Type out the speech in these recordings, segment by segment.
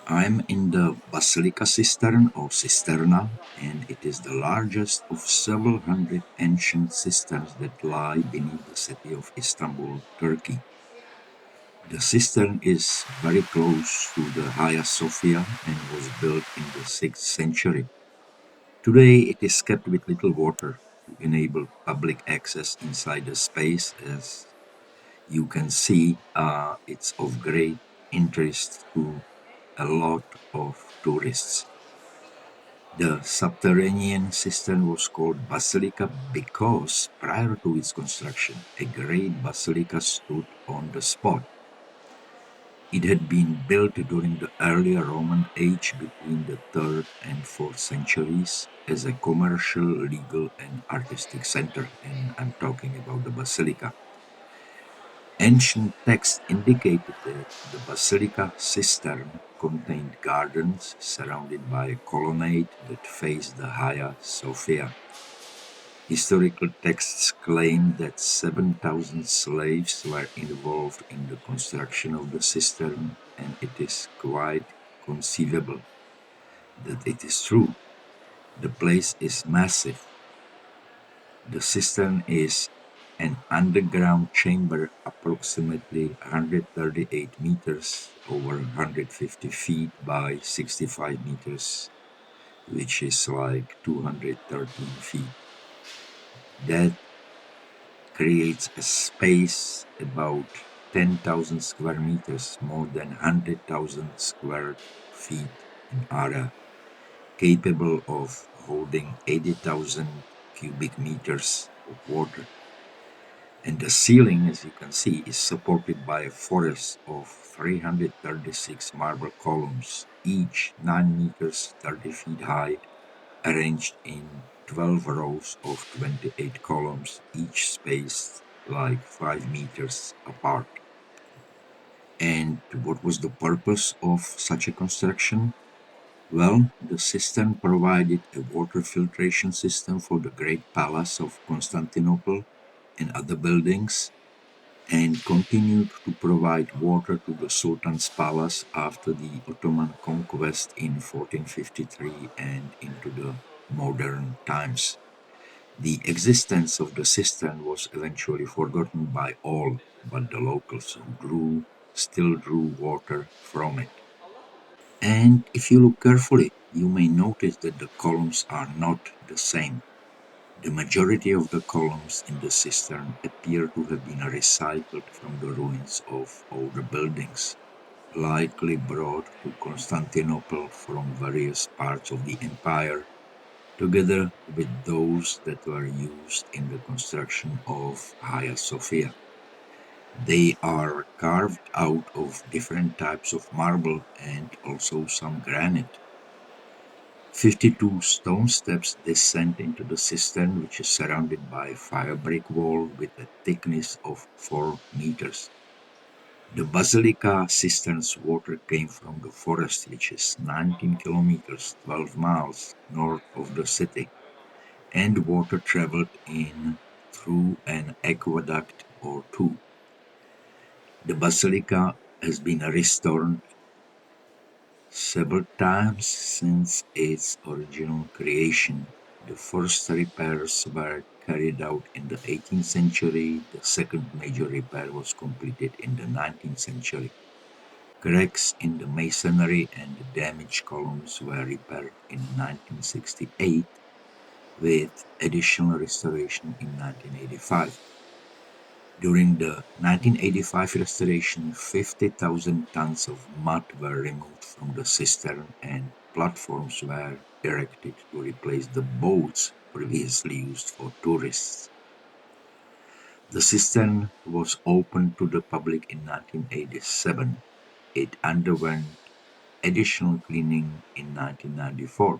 I'm in the Basilica Cistern or Cisterna, and it is the largest of several hundred ancient cisterns that lie beneath the city of Istanbul, Turkey. The cistern is very close to the Hagia Sophia and was built in the 6th century. Today it is kept with little water to enable public access inside the space. As you can see, it's of great interest to a lot of tourists. The subterranean cistern was called Basilica because prior to its construction, a great basilica stood on the spot. It had been built during the earlier Roman age between the 3rd and 4th centuries as a commercial, legal, and artistic center, and I'm talking about the basilica. Ancient texts indicated that the Basilica Cistern contained gardens surrounded by a colonnade that faced the Hagia Sophia. Historical texts claim that 7,000 slaves were involved in the construction of the cistern, and it is quite conceivable that it is true. The place is massive. The cistern is an underground chamber approximately 138 meters over 150 feet by 65 meters, which is like 213 feet. That creates a space about 10,000 square meters, more than 100,000 square feet in area, capable of holding 80,000 cubic meters of water. And the ceiling, as you can see, is supported by a forest of 336 marble columns, each 9 meters 30 feet high, arranged in 12 rows of 28 columns, each spaced like 5 meters apart. And what was the purpose of such a construction? Well, the cistern provided a water filtration system for the Great Palace of Constantinople and other buildings, and continued to provide water to the Sultan's palace after the Ottoman conquest in 1453 and into the modern times. The existence of the cistern was eventually forgotten by all but the locals who still drew water from it. And if you look carefully, you may notice that the columns are not the same. The majority of the columns in the cistern appear to have been recycled from the ruins of older buildings, likely brought to Constantinople from various parts of the empire, together with those that were used in the construction of Hagia Sophia. They are carved out of different types of marble and also some granite. 52 stone steps descend into the cistern, which is surrounded by a fire brick wall with a thickness of 4 meters. The Basilica Cistern's water came from the forest, which is 19 kilometers, 12 miles north of the city, and water traveled in through an aqueduct or two. The basilica has been restored several times since its original creation. The first repairs were carried out in the 18th century. The second major repair was completed in the 19th century. Cracks in the masonry and the damaged columns were repaired in 1968, with additional restoration in 1985. During the 1985 restoration, 50,000 tons of mud were removed from the cistern and platforms were erected to replace the boats previously used for tourists. The cistern was opened to the public in 1987. It underwent additional cleaning in 1994.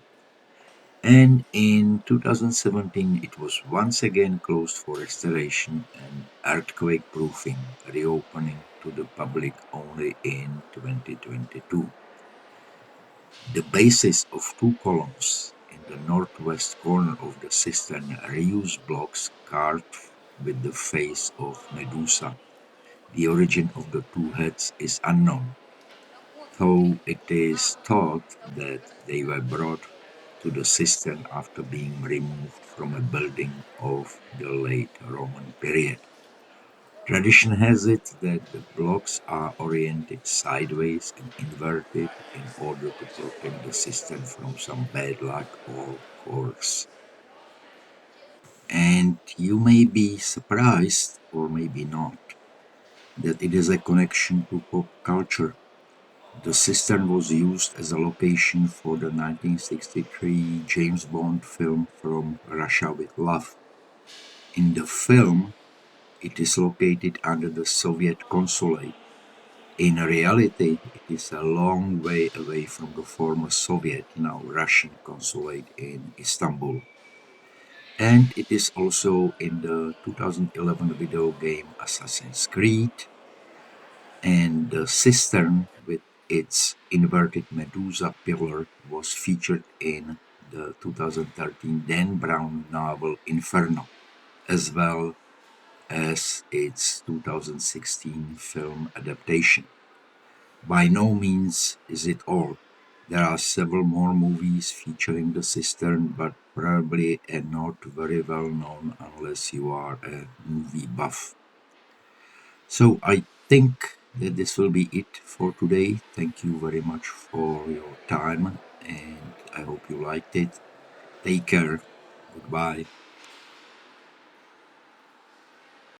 And in 2017, it was once again closed for restoration and earthquake proofing, reopening to the public only in 2022. The bases of two columns in the northwest corner of the cistern are reused blocks carved with the face of Medusa. The origin of the two heads is unknown. though it is thought that they were brought to the cistern after being removed from a building of the late Roman period. Tradition has it that the blocks are oriented sideways and inverted in order to protect the cistern from some bad luck or curse. And you may be surprised, or maybe not, that it is a connection to pop culture. The cistern was used as a location for the 1963 James Bond film From Russia with Love. In the film, it is located under the Soviet consulate. In reality, it is a long way away from the former Soviet, now Russian consulate in Istanbul. And it is also in the 2011 video game Assassin's Creed, and the cistern with its inverted Medusa pillar was featured in the 2013 Dan Brown novel Inferno, as well as its 2016 film adaptation. By no means is it all. There are several more movies featuring the cistern, but probably not very well known unless you are a movie buff. So I think that this will be it for today. Thank you very much for your time, and I hope you liked it. Take care. Goodbye.